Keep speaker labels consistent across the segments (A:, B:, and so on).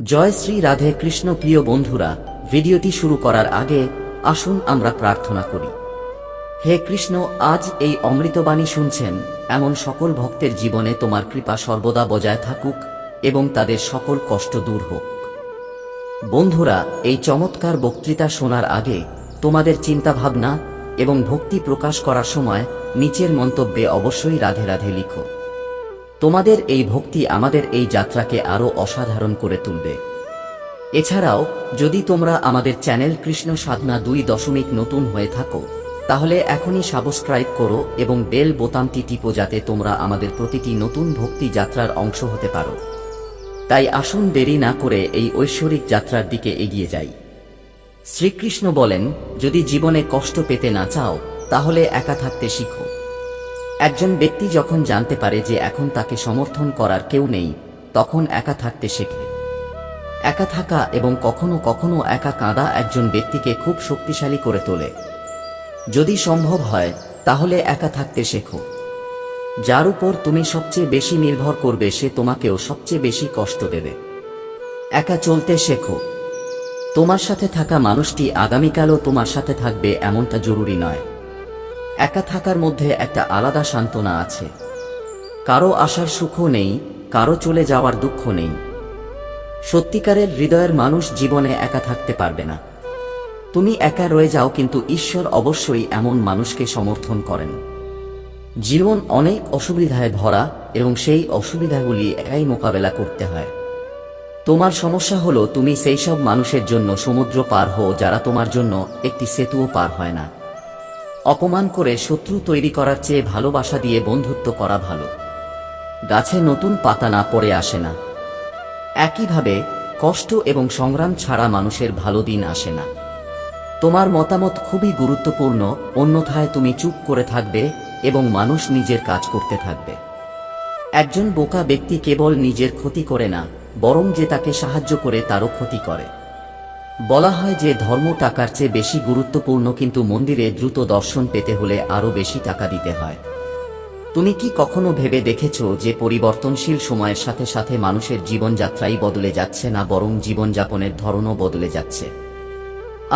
A: জয় শ্রী রাধে কৃষ্ণ। প্রিয় বন্ধুরা, ভিডিওটি শুরু করার আগে আসুন আমরা প্রার্থনা করি। হে কৃষ্ণ, আজ এই অমৃতবাণী শুনছেন এমন সকল ভক্তের জীবনে তোমার কৃপা সর্বদা বজায় থাকুক এবং তাদের সকল কষ্ট দূর হোক। বন্ধুরা, এই চমৎকার বক্তৃতা শোনার আগে তোমাদের চিন্তাভাবনা এবং ভক্তি প্রকাশ করার সময় নিচের মন্তব্যে অবশ্যই রাধে রাধে লিখো। তোমাদের এই ভক্তি আমাদের এই যাত্রাকে আরও অসাধারণ করে তুলবে। এছাড়াও যদি তোমরা আমাদের চ্যানেল কৃষ্ণ সাধনা 2 নতুন হয়ে থাকো, তাহলে এখনই সাবস্ক্রাইব করো এবং বেল বোতামটি টিপো যাতে তোমরা আমাদের প্রতিটি নতুন ভক্তি যাত্রার অংশ হতে পারো। তাই আসুন দেরি না করে এই ঐশ্বরিক যাত্রার দিকে এগিয়ে যাই। শ্রীকৃষ্ণ বলেন, যদি জীবনে কষ্ট পেতে না চাও তাহলে একা থাকতে শিখো। একজন ব্যক্তি যখন জানতে পারে যে এখন তাকে সমর্থন করার কেউ নেই, তখন একা থাকতে শেখে। একা থাকা এবং কখনো কখনো একা কাঁদা একজন ব্যক্তিকে খুব শক্তিশালী করে তোলে। যদি সম্ভব হয় তাহলে একা থাকতে শেখো। যার উপর তুমি সবচেয়ে বেশি নির্ভর করবে সে তোমাকেও সবচেয়ে বেশি কষ্ট দেবে। একা চলতে শেখো। তোমার সাথে থাকা মানুষটি আগামীকালও তোমার সাথে থাকবে এমনটা জরুরি নয়। একা থাকার মধ্যে একটা আলাদা সান্ত্বনা আছে। কারো আসার সুখও নেই, কারো চলে যাওয়ার দুঃখ নেই। সত্যিকারের হৃদয়ের মানুষ জীবনে একা থাকতে পারবে না। তুমি একা রয়ে যাও, কিন্তু ঈশ্বর অবশ্যই এমন মানুষকে সমর্থন করেন। জীবন অনেক অসুবিধায় ভরা এবং সেই অসুবিধাগুলি একাই মোকাবেলা করতে হয়। তোমার সমস্যা হলো তুমি সেই সব মানুষের জন্য সমুদ্র পার হও যারা তোমার জন্য একটি সেতুও পার হয় না। অপমান করে শত্রু তৈরি করার চেয়ে ভালোবাসা দিয়ে বন্ধুত্ব করা ভালো। গাছে নতুন পাতা না পড়ে আসে না। একইভাবে কষ্ট এবং সংগ্রাম ছাড়া মানুষের ভালো দিন আসে না। তোমার মতামত খুবই গুরুত্বপূর্ণ, অন্যথায় তুমি চুপ করে থাকবে এবং মানুষ নিজের কাজ করতে থাকবে। একজন বোকা ব্যক্তি কেবল নিজের ক্ষতি করে না, বরং যে তাকে সাহায্য করে তারও ক্ষতি করে। বলা হয় যে ধর্ম টাকার চেয়ে বেশি গুরুত্বপূর্ণ, কিন্তু মন্দিরে দ্রুত দর্শন পেতে হলে আরও বেশি টাকা দিতে হয়। তুমি কি কখনো ভেবে দেখেছো যে পরিবর্তনশীল সময়ের সাথে সাথে মানুষের জীবনযাত্রাই বদলে যাচ্ছে না, বরং জীবনযাপনের ধরনও বদলে যাচ্ছে?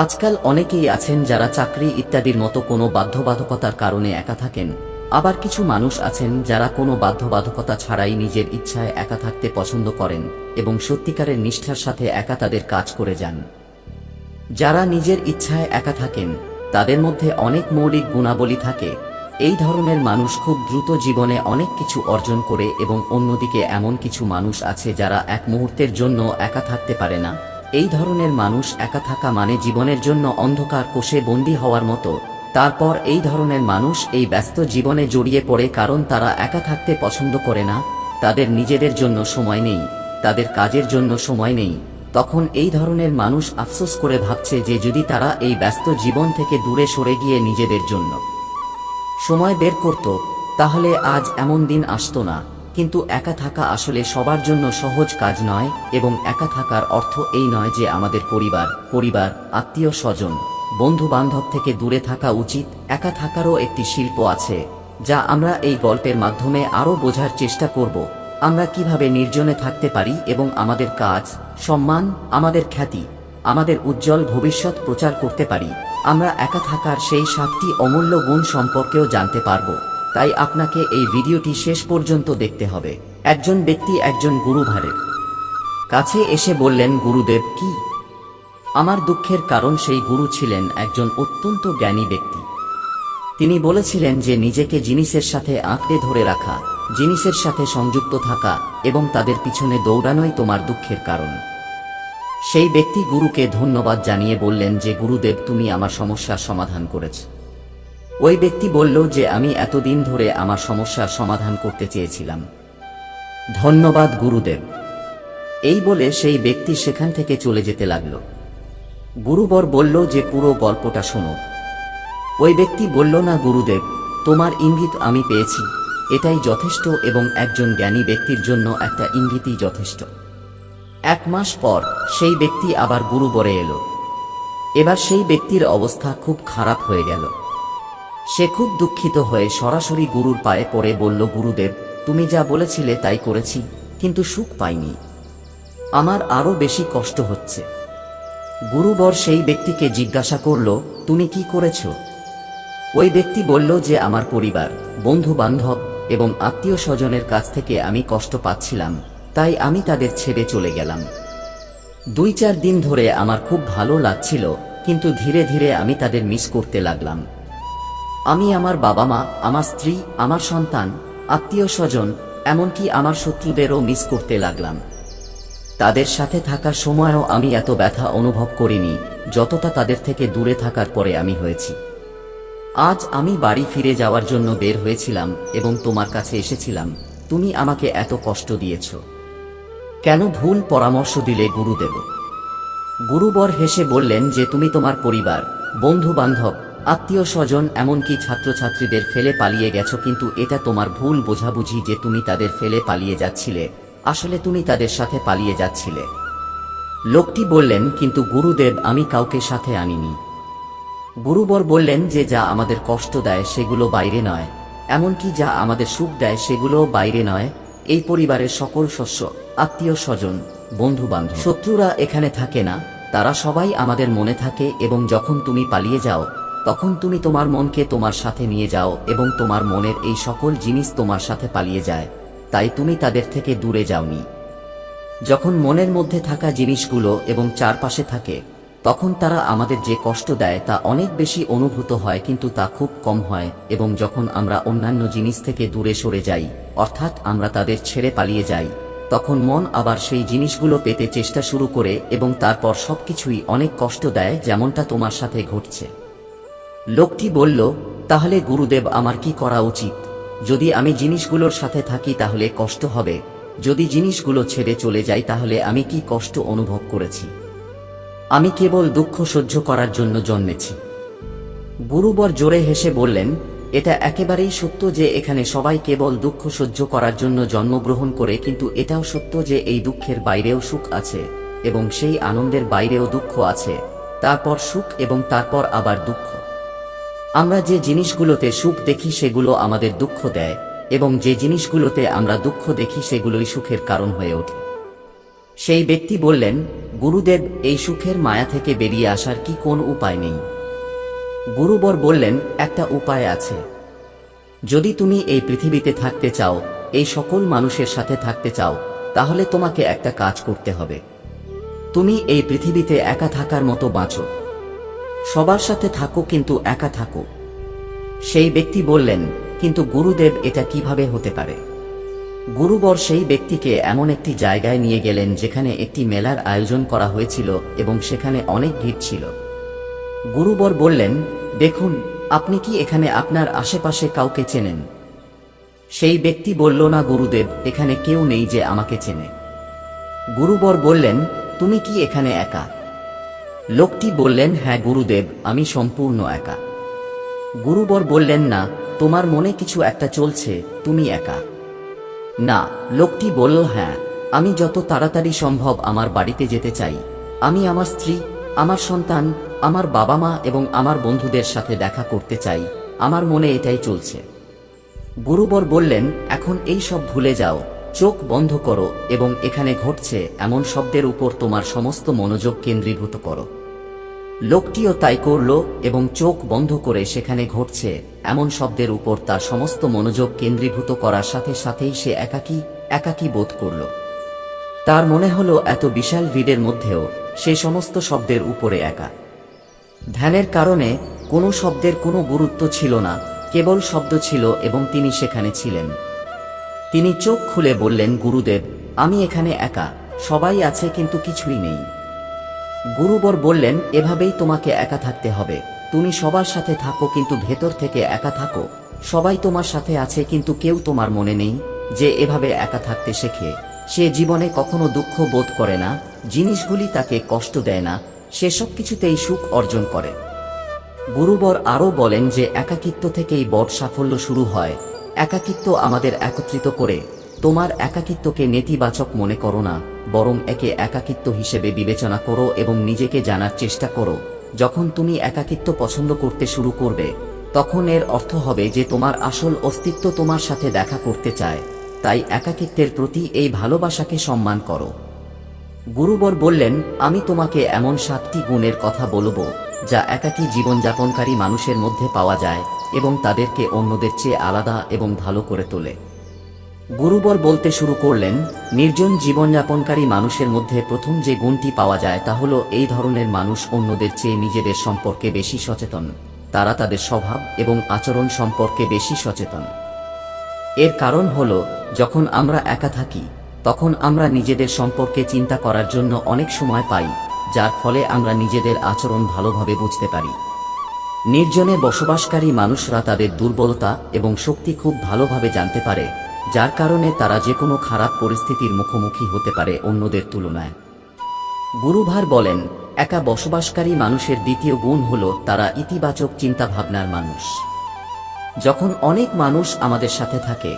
A: আজকাল অনেকেই আছেন যারা চাকরি ইত্যাদির মতো কোনো বাধ্যবাধকতার কারণে একা থাকেন। আবার কিছু মানুষ আছেন যারা কোনো বাধ্যবাধকতা ছাড়াই নিজের ইচ্ছায় একা থাকতে পছন্দ করেন এবং সত্যিকারের নিষ্ঠার সাথে একা তাদের কাজ করে যান। যারা নিজের ইচ্ছায় একা থাকেন তাদের মধ্যে অনেক মৌলিক গুণাবলী থাকে। এই ধরনের মানুষ খুব দ্রুত জীবনে অনেক কিছু অর্জন করে, এবং অন্যদিকে এমন কিছু মানুষ আছে যারা এক মুহূর্তের জন্য একা থাকতে পারে না। এই ধরনের মানুষ একা থাকা মানে জীবনের জন্য অন্ধকার কোষে বন্দী হওয়ার মতো। তারপর এই ধরনের মানুষ এই ব্যস্ত জীবনে জড়িয়ে পড়ে কারণ তারা একা থাকতে পছন্দ করে না। তাদের নিজেদের জন্য সময় নেই, তাদের কাজের জন্য সময় নেই। তখন এই ধরনের মানুষ আফসোস করে ভাবছে যে যদি তারা এই ব্যস্ত জীবন থেকে দূরে সরে গিয়ে নিজেদের জন্য সময় বের করত, তাহলে আজ এমন দিন আসতো না। কিন্তু একা থাকা আসলে সবার জন্য সহজ কাজ নয়, এবং একা থাকার অর্থ এই নয় যে আমাদের পরিবার, আত্মীয় স্বজন, বন্ধু বান্ধব থেকে দূরে থাকা উচিত। একা থাকারও একটি শিল্প আছে যা আমরা এই গল্পের মাধ্যমে আরও বোঝার চেষ্টা করব। আমরা কিভাবে নির্জনে থাকতে পারি এবং আমাদের কাজ, সম্মান, আমাদের খ্যাতি, আমাদের উজ্জ্বল ভবিষ্যৎ প্রচার করতে পারি। আমরা একা থাকার সেই 7টি অমূল্য গুণ সম্পর্কেও জানতে পারব। তাই আপনাকে এই ভিডিওটি শেষ পর্যন্ত দেখতে হবে। একজন ব্যক্তি একজন গুরুভারের কাছে এসে বললেন, গুরুদেব কি? আমার দুঃখের কারণ সেই গুরু ছিলেন একজন অত্যন্ত জ্ঞানী ব্যক্তি। তিনি বলেছিলেন যে নিজেকে জিনিসের সাথে আঁকড়ে ধরে রাখা, জিনিসের সাথে সংযুক্ত থাকা এবং তাদের পিছনে দৌড়ানোই তোমার দুঃখের কারণ। সেই ব্যক্তি গুরুকে ধন্যবাদ জানিয়ে বললেন যে গুরুদেব, তুমি আমার সমস্যার সমাধান করেছ। ওই ব্যক্তি বলল যে আমি এতদিন ধরে আমার সমস্যার সমাধান করতে চেয়েছিলাম। ধন্যবাদ গুরুদেব। এই বলে সেই ব্যক্তি সেখান থেকে চলে যেতে লাগল। গুরুবর বলল যে পুরো গল্পটা শোনো। ওই ব্যক্তি বলল, না গুরুদেব, তোমার ইঙ্গিত আমি পেয়েছি, এটাই যথেষ্ট, এবং একজন জ্ঞানী ব্যক্তির জন্য একটা ইঙ্গিতই যথেষ্ট। 1 মাস পর সেই ব্যক্তি আবার গুরুবরে এলো। এবার সেই ব্যক্তির অবস্থা খুব খারাপ হয়ে গেল। সে খুব দুঃখিত হয়ে সরাসরি গুরুর পায়ে পড়ে বলল, গুরুদেব, তুমি যা বলেছিলে তাই করেছি, কিন্তু সুখ পাইনি। আমার আরো বেশি কষ্ট হচ্ছে। গুরুবর সেই ব্যক্তিকে জিজ্ঞাসা করল, তুমি কি করেছ? ওই ব্যক্তি বলল যে আমার পরিবার, বন্ধু বান্ধব এবং আত্মীয় স্বজনের কাছ থেকে আমি কষ্ট পাচ্ছিলাম, তাই আমি তাদের ছেড়ে চলে গেলাম। 2-4 দিন ধরে আমার খুব ভালো লাগছিল, কিন্তু ধীরে ধীরে আমি তাদের মিস করতে লাগলাম। আমি আমার বাবা মা, আমার স্ত্রী, আমার সন্তান, আত্মীয় স্বজন, এমনকি আমার শত্রুদেরও মিস করতে লাগলাম। তাদের সাথে থাকার সময়ও আমি এত ব্যথা অনুভব করিনি যতটা তাদের থেকে দূরে থাকার পরে আমি হয়েছি। আজ আমি বাড়ি ফিরে যাওয়ার জন্য বের হয়েছিলাম এবং তোমার কাছে এসেছিলাম। তুমি আমাকে এত কষ্ট দিয়েছ কেন? ভুল পরামর্শ দিলে গুরুদেব। গুরুবর হেসে বললেন যে তুমি তোমার পরিবার, বন্ধু বান্ধব, আত্মীয় স্বজন, এমনকি ছাত্রছাত্রীদের ফেলে পালিয়ে গেছো, কিন্তু এটা তোমার ভুল বোঝাবুঝি যে তুমি তাদের ফেলে পালিয়ে যাচ্ছিলে। আসলে তুমি তাদের সাথে পালিয়ে যাচ্ছিলে। লোকটি বললেন, কিন্তু গুরুদেব আমি কাউকে সাথে আনিনি। গুরুবর বললেন যে যা আমাদের কষ্ট দেয় সেগুলো বাইরে নয়, এমনকি যা আমাদের সুখ দেয় সেগুলোও বাইরে নয়। এই পরিবারের সকল সদস্য, আত্মীয় স্বজন, বন্ধু বান্ধব, শত্রুরা এখানে থাকে না, তারা সবাই আমাদের মনে থাকে। এবং যখন তুমি পালিয়ে যাও তখন তুমি তোমার মনকে তোমার সাথে নিয়ে যাও এবং তোমার মনের এই সকল জিনিস তোমার সাথে পালিয়ে যায়, তাই তুমি তাদের থেকে দূরে যাওনি। যখন মনের মধ্যে থাকা জিনিসগুলো এবং চারপাশে থাকে তখন তারা আমাদের যে কষ্ট দেয় তা অনেক বেশি অনুভূত হয়, কিন্তু তা খুব কম হয়। এবং যখন আমরা অন্যান্য জিনিস থেকে দূরে সরে যাই, অর্থাৎ আমরা তাদের ছেড়ে পালিয়ে যাই, তখন মন আবার সেই জিনিসগুলো পেতে চেষ্টা শুরু করে এবং তারপর সবকিছুই অনেক কষ্ট দেয়, যেমনটা তোমার সাথে ঘটছে। লোকটি বলল, তাহলে গুরুদেব আমার কি করা উচিত? যদি আমি জিনিসগুলোর সাথে থাকি তাহলে কষ্ট হবে, যদি জিনিসগুলো ছেড়ে চলে যাই তাহলে আমি কি কষ্ট অনুভব করেছি? আমি কেবল দুঃখ সহ্য করার জন্য জন্মেছি। গুরুবর জোরে হেসে বললেন, এটা একেবারেই সত্য যে এখানে সবাই কেবল দুঃখ সহ্য করার জন্য জন্মগ্রহণ করে, কিন্তু এটাও সত্য যে এই দুঃখের বাইরেও সুখ আছে এবং সেই আনন্দের বাইরেও দুঃখ আছে, তারপর সুখ এবং তারপর আবার দুঃখ। আমরা যে জিনিসগুলোতে সুখ দেখি সেগুলো আমাদের দুঃখ দেয়, এবং যে জিনিসগুলোতে আমরা দুঃখ দেখি সেগুলোই সুখের কারণ হয়ে ওঠে। সেই ব্যক্তি বললেন, গুরুদেব এই সুখের মায়া থেকে বেরিয়ে আসার কি কোন উপায় নেই? গুরুবর বললেন, একটা উপায় আছে। যদি তুমি এই পৃথিবীতে থাকতে চাও, এই সকল মানুষের সাথে থাকতে চাও, তাহলে তোমাকে একটা কাজ করতে হবে। তুমি এই পৃথিবীতে একা থাকার মতো বাঁচো, সবার সাথে থাকো কিন্তু একা থাকো। সেই ব্যক্তি বললেন, কিন্তু গুরুদেব এটা কিভাবে হতে পারে? গুরুবর সেই ব্যক্তিকে এমন একটি জায়গায় নিয়ে গেলেন যেখানে একটি মেলার আয়োজন করা হয়েছিল এবং সেখানে অনেক ভিড় ছিল। গুরুবর বললেন, দেখুন, আপনি কি এখানে আপনার আশেপাশে কাউকে চেনেন? সেই ব্যক্তি বলল, না গুরুদেব, এখানে কেউ নেই যে আমাকে চেনে। গুরুবর বললেন, তুমি কি এখানে একা? লোকটি বললেন, হ্যাঁ গুরুদেব, আমি সম্পূর্ণ একা। গুরুবর বললেন, না, তোমার মনে কিছু একটা চলছে, তুমি একা না। লোকটি বলল, হ্যাঁ, আমি যত তাড়াতাড়ি সম্ভব আমার বাড়িতে যেতে চাই। আমি আমার স্ত্রী, আমার সন্তান, আমার বাবা মা এবং আমার বন্ধুদের সাথে দেখা করতে চাই। আমার মনে এটাই চলছে। গুরুবর বললেন, এখন এই সব ভুলে যাও, চোখ বন্ধ করো এবং এখানে ঘটছে এমন শব্দের উপর তোমার সমস্ত মনোযোগ কেন্দ্রীভূত করো। লোকটিও তাই করল এবং চোখ বন্ধ করে সেখানে ঘটছে এমন শব্দের উপর তার সমস্ত মনোযোগ কেন্দ্রীভূত করার সাথে সাথেই সে একাকী বোধ করল। তার মনে হলো এত বিশাল ভিড়ের মধ্যেও সে সমস্ত শব্দের উপরে একা। ধ্যানের কারণে কোনো শব্দের কোনো গুরুত্ব ছিল না, কেবল শব্দ ছিল এবং তিনি সেখানে ছিলেন। তিনি চোখ খুলে বললেন, গুরুদেব, আমি এখানে একা, সবাই আছে কিন্তু কিছুই নেই। গুরুবর বললেন, এভাবেই তোমাকে একা থাকতে হবে। তুমি সবার সাথে থাকো কিন্তু ভেতর থেকে একা থাকো। সবাই তোমার সাথে আছে কিন্তু কেউ তোমার মনে নেই। যে এভাবে একা থাকতে শেখে সে জীবনে কখনো দুঃখ বোধ করে না, জিনিসগুলি তাকে কষ্ট দেয় না, সে সব কিছুতেই সুখ অর্জন করে। গুরুবর আরও বলেন যে একাকিত্ব থেকেই বড় সাফল্য শুরু হয়। একাকিত্ব আমাদের একত্রিত করে। তোমার একাকিত্বকে নেতিবাচক মনে করো না, বরং একে একাকিত্ব হিসেবে বিবেচনা করো এবং নিজেকে জানার চেষ্টা করো। যখন তুমি একাকিত্ব পছন্দ করতে শুরু করবে তখন এর অর্থ হবে যে তোমার আসল অস্তিত্ব তোমার সাথে দেখা করতে চায়। তাই একাকিত্বের প্রতি এই ভালোবাসাকে সম্মান করো। গুরুবর বললেন, আমি তোমাকে এমন 7টি গুণের কথা বলবো যা একাকী জীবনযাপনকারী মানুষের মধ্যে পাওয়া যায় এবং তাদেরকে অন্যদের চেয়ে আলাদা এবং ভালো করে তোলে। গুরুবর বলতে শুরু করলেন, নির্জন জীবনযাপনকারী মানুষের মধ্যে প্রথম যে গুণটি পাওয়া যায় তা হলো এই ধরনের মানুষ অন্যদের চেয়ে নিজেদের সম্পর্কে বেশি সচেতন। তারা তাদের স্বভাব এবং আচরণ সম্পর্কে বেশি সচেতন। এর কারণ হলো, যখন আমরা একা থাকি তখন আমরা নিজেদের সম্পর্কে চিন্তা করার জন্য অনেক সময় পাই, যার ফলে আমরা নিজেদের আচরণ ভালোভাবে বুঝতে পারি। নির্জনে বসবাসকারী মানুষরা তাদের দুর্বলতা এবং শক্তি খুব ভালোভাবে জানতে পারে, যার কারণে তারা যে কোনো খারাপ পরিস্থিতির মুখোমুখি হতে পারে অন্যদের তুলনায়। গুরুভার বলেন, একা বসবাসকারী মানুষের দ্বিতীয় গুণ হল তারা ইতিবাচক চিন্তাভাবনার মানুষ। যখন অনেক মানুষ আমাদের সাথে থাকে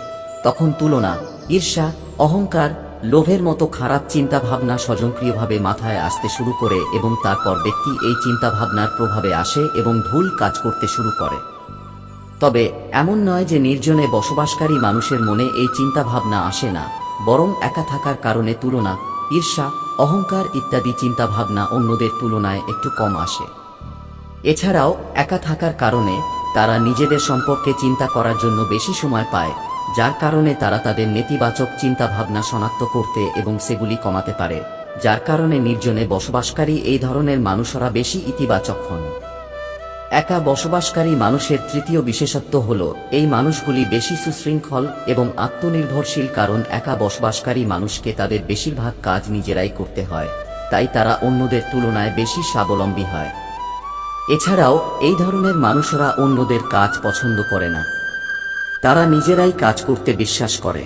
A: তখন তুলনা, ঈর্ষা, অহংকার, লোভের মতো খারাপ চিন্তাভাবনা স্বয়ংক্রিয়ভাবে মাথায় আসতে শুরু করে এবং তারপর ব্যক্তি এই চিন্তাভাবনার প্রভাবে আসে এবং ভুল কাজ করতে শুরু করে। তবে এমন নয় যে নির্জনে বসবাসকারী মানুষের মনে এই চিন্তাভাবনা আসে না, বরং একা থাকার কারণে তুলনা, ঈর্ষা, অহংকার ইত্যাদি চিন্তাভাবনা অন্যদের তুলনায় একটু কম আসে। এছাড়াও একা থাকার কারণে তারা নিজেদের সম্পর্কে চিন্তা করার জন্য বেশি সময় পায়, যার কারণে তারা তাদের নেতিবাচক চিন্তাভাবনা শনাক্ত করতে এবং সেগুলি কমাতে পারে, যার কারণে নির্জনে বসবাসকারী এই ধরনের মানুষরা বেশি ইতিবাচক হন। একা বসবাসকারী মানুষের তৃতীয় বিশেষত্ব হল এই মানুষগুলি বেশি সুশৃঙ্খল এবং আত্মনির্ভরশীল, কারণ একা বসবাসকারী মানুষকে তাদের বেশিরভাগ কাজ নিজেরাই করতে হয়, তাই তারা অন্যদের তুলনায় বেশি স্বাবলম্বী হয়। এছাড়াও এই ধরনের মানুষরা অন্যদের কাজ পছন্দ করে না, তারা নিজেরাই কাজ করতে বিশ্বাস করে।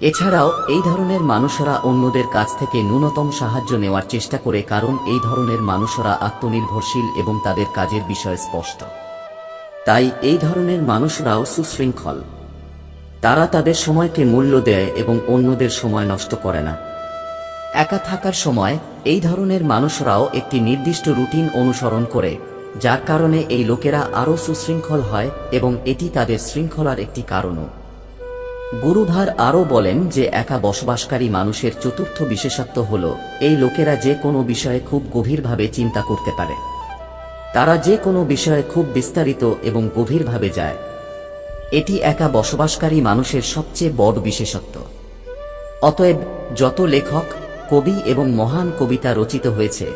A: এছাড়াও এই ধরনের মানুষরা অন্যদের কাছ থেকে ন্যূনতম সাহায্য নেওয়ার চেষ্টা করে, কারণ এই ধরনের মানুষরা আত্মনির্ভরশীল এবং তাদের কাজের বিষয় স্পষ্ট। তাই এই ধরনের মানুষরাও সুশৃঙ্খল। তারা তাদের সময়কে মূল্য দেয় এবং অন্যদের সময় নষ্ট করে না। একা থাকার সময় এই ধরনের মানুষরাও একটি নির্দিষ্ট রুটিন অনুসরণ করে, যার কারণে এই লোকেরা আরও সুশৃঙ্খল হয় এবং এটি তাদের শৃঙ্খলার একটি কারণও। গুরুভার আরও বলেন যে একা বসবাসকারী মানুষের চতুর্থ বিশেষত্ব হল এই লোকেরা যে কোনো বিষয়ে খুব গভীরভাবে চিন্তা করতে পারে। তারা যে কোনো বিষয়ে খুব বিস্তারিত এবং গভীরভাবে যায়। এটি একা বসবাসকারী মানুষের সবচেয়ে বড় বিশেষত্ব। অতএব যত লেখক, কবি এবং মহান কবিতা রচিত হয়েছে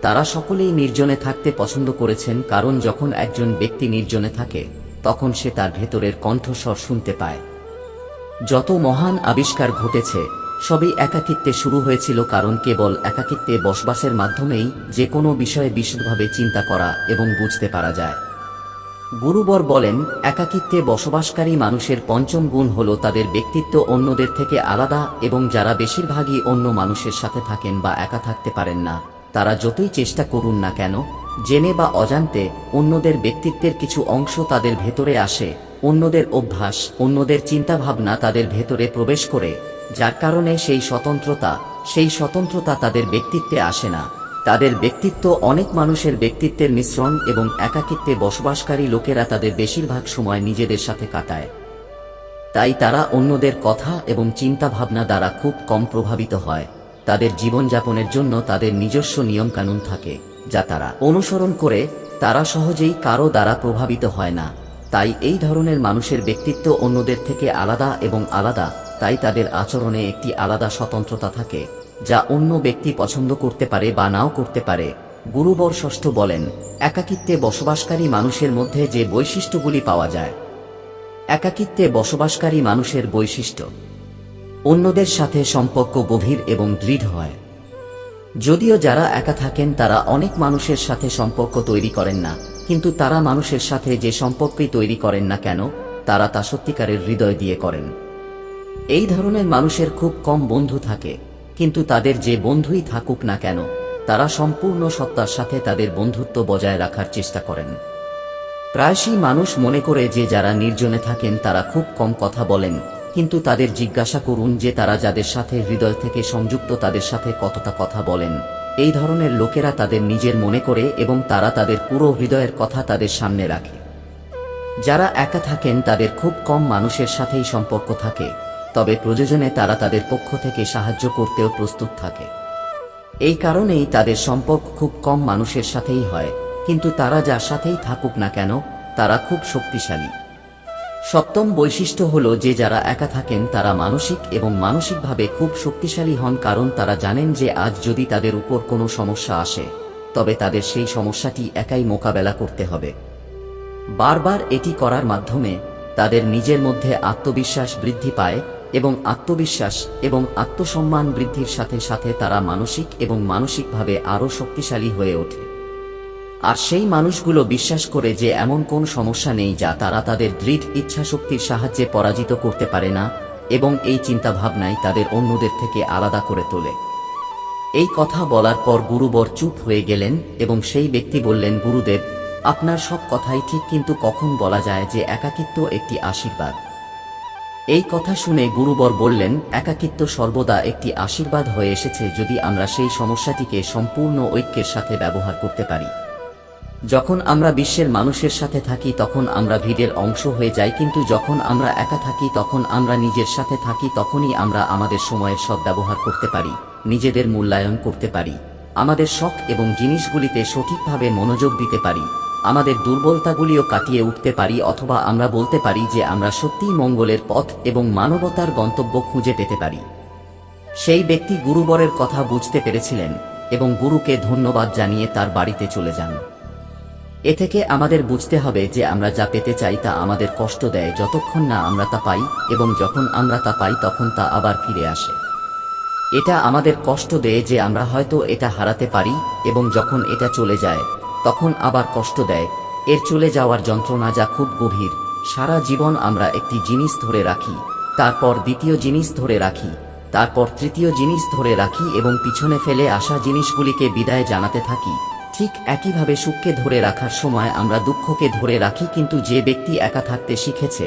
A: তারা সকলেই নির্জনে থাকতে পছন্দ করেছেন, কারণ যখন একজন ব্যক্তি নির্জনে থাকে তখন সে তার ভেতরের কণ্ঠস্বর শুনতে পায়। যত মহান আবিষ্কার ঘটেছে সবই একাকিত্বে শুরু হয়েছিল, কারণ কেবল একাকিত্বে বসবাসের মাধ্যমেই যে কোনো বিষয়ে বিশদভাবে চিন্তা করা এবং বুঝতে পারা যায়। গুরুবর বলেন, একাকিত্বে বসবাসকারী মানুষের পঞ্চম গুণ হল তাদের ব্যক্তিত্ব অন্যদের থেকে আলাদা, এবং যারা বেশিরভাগই অন্য মানুষের সাথে থাকেন বা একা থাকতে পারেন না, তারা যতই চেষ্টা করুন না কেন জেনে বা অজান্তে অন্যদের ব্যক্তিত্বের কিছু অংশ তাদের ভেতরে আসে। অন্যদের অভ্যাস, অন্যদের চিন্তাভাবনা তাদের ভেতরে প্রবেশ করে, যার কারণে সেই স্বতন্ত্রতা তাদের ব্যক্তিত্বে আসে না। তাদের ব্যক্তিত্ব অনেক মানুষের ব্যক্তিত্বের মিশ্রণ এবং একাকিত্বে বসবাসকারী লোকেরা তাদের বেশিরভাগ সময় নিজেদের সাথে কাটায়। তাই তারা অন্যদের কথা এবং চিন্তাভাবনা দ্বারা খুব কম প্রভাবিত হয়। তাদের জীবনযাপনের জন্য তাদের নিজস্ব নিয়মকানুন থাকে যা তারা অনুসরণ করে। তারা সহজেই কারো দ্বারা প্রভাবিত হয় না। তাই এই ধরনের মানুষের ব্যক্তিত্ব অন্যদের থেকে আলাদা এবং আলাদা, তাই তাদের আচরণে একটি আলাদা স্বতন্ত্রতা থাকে যা অন্য ব্যক্তি পছন্দ করতে পারে বা নাও করতে পারে। গুরুবর ষষ্ঠ বলেন, একাকিত্বে বসবাসকারী মানুষের মধ্যে যে বৈশিষ্ট্যগুলি পাওয়া যায়। একাকিত্বে বসবাসকারী মানুষের বৈশিষ্ট্য: অন্যদের সাথে সম্পর্ক গভীর এবং দৃঢ় হয়। যদিও যারা একা থাকেন তারা অনেক মানুষের সাথে সম্পর্ক তৈরি করেন না, কিন্তু তারা মানুষের সাথে যে সম্পর্কই তৈরি করেন না কেন তারা তা সত্যিকারের হৃদয় দিয়ে করেন। এই ধরনের মানুষের খুব কম বন্ধু থাকে, কিন্তু তাদের যে বন্ধুই থাকুক না কেন তারা সম্পূর্ণ সত্তার সাথে তাদের বন্ধুত্ব বজায় রাখার চেষ্টা করেন। প্রায়শই মানুষ মনে করে যে যারা নির্জনে থাকেন তারা খুব কম কথা বলেন, কিন্তু তাদের জিজ্ঞাসা করুন যে তারা যাদের সাথে হৃদয় থেকে সংযুক্ত তাদের সাথে কতটা কথা বলেন। এই ধরনের লোকেরা তাদের নিজের মনে করে এবং তারা তাদের পুরো হৃদয়ের কথা তাদের সামনে রাখে। যারা একা থাকেন তাদের খুব কম মানুষের সাথেই সম্পর্ক থাকে, তবে প্রয়োজনে তারা তাদের পক্ষ থেকে সাহায্য করতেও প্রস্তুত থাকে। এই কারণেই তাদের সম্পর্ক খুব কম মানুষের সাথেই হয়, কিন্তু তারা যার সাথেই থাকুক না কেন তারা খুব শক্তিশালী। সপ্তম বৈশিষ্ট্য হল যে যারা একা থাকেন তারা মানসিক এবং মানসিকভাবে খুব শক্তিশালী হন, কারণ তারা জানেন যে আজ যদি তাদের উপর কোনো সমস্যা আসে তবে তাদের সেই সমস্যাটি একাই মোকাবেলা করতে হবে। বারবার এটি করার মাধ্যমে তাদের নিজের মধ্যে আত্মবিশ্বাস বৃদ্ধি পায় এবং আত্মবিশ্বাস এবং আত্মসম্মান বৃদ্ধির সাথে সাথে তারা মানসিক এবং মানসিকভাবে আরও শক্তিশালী হয়ে ওঠে। আর সেই মানুষগুলো বিশ্বাস করে যে এমন কোন সমস্যা নেই যা তারা তাদের দৃঢ় ইচ্ছাশক্তির সাহায্যে পরাজিত করতে পারে না, এবং এই চিন্তাভাবনাই তাদের অন্যদের থেকে আলাদা করে তোলে। এই কথা বলার পর গুরুবর চুপ হয়ে গেলেন এবং সেই ব্যক্তি বললেন, গুরুদেব, আপনার সব কথাই ঠিক, কিন্তু কখন বলা যায় যে একাকিত্ব একটি আশীর্বাদ? এই কথা শুনে গুরুবর বললেন, একাকিত্ব সর্বদা একটি আশীর্বাদ হয়ে এসেছে যদি আমরা সেই সমস্যাটিকে সম্পূর্ণ ঐক্যের সাথে ব্যবহার করতে পারি। যখন আমরা বিশ্বের মানুষের সাথে থাকি তখন আমরা ভিড়ের অংশ হয়ে যাই, কিন্তু যখন আমরা একা থাকি তখন আমরা নিজের সাথে থাকি, তখনই আমরা আমাদের সময়ের সদ্ব্যবহার করতে পারি, নিজেদের মূল্যায়ন করতে পারি, আমাদের শখ এবং জিনিসগুলিতে সঠিকভাবে মনোযোগ দিতে পারি, আমাদের দুর্বলতাগুলিও কাটিয়ে উঠতে পারি, অথবা আমরা বলতে পারি যে আমরা সত্যিই মঙ্গলের পথ এবং মানবতার গন্তব্য খুঁজে পেতে পারি। সেই ব্যক্তি গুরুবরের কথা বুঝতে পেরেছিলেন এবং গুরুকে ধন্যবাদ জানিয়ে তার বাড়িতে চলে যান। এ থেকে আমাদের বুঝতে হবে যে আমরা যা পেতে চাই তা আমাদের কষ্ট দেয় যতক্ষণ না আমরা তা পাই, এবং যখন আমরা তা পাই তখন তা আবার ফিরে আসে। এটা আমাদের কষ্ট দেয় যে আমরা হয়তো এটা হারাতে পারি, এবং যখন এটা চলে যায় তখন আবার কষ্ট দেয়। এর চলে যাওয়ার যন্ত্রণা যা খুব গভীর। সারা জীবন আমরা একটি জিনিস ধরে রাখি, তারপর দ্বিতীয় জিনিস ধরে রাখি, তারপর তৃতীয় জিনিস ধরে রাখি এবং পিছনে ফেলে আসা জিনিসগুলিকে বিদায় জানাতে থাকি। ঠিক একইভাবে সুখকে ধরে রাখার সময় আমরা দুঃখকে ধরে রাখি, কিন্তু যে ব্যক্তি একা থাকতে শিখেছে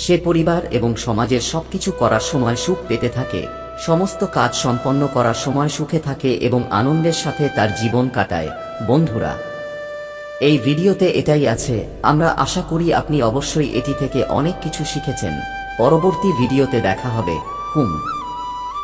A: সে পরিবার এবং সমাজের সবকিছু করার সময় সুখ পেতে থাকে, সমস্ত কাজ সম্পন্ন করার সময় সুখে থাকে এবং আনন্দের সাথে তার জীবন কাটায়। বন্ধুরা, এই ভিডিওতে এটাই আছে। আমরা আশা করি আপনি অবশ্যই এটি থেকে অনেক কিছু শিখেছেন। পরবর্তী ভিডিওতে দেখা হবে।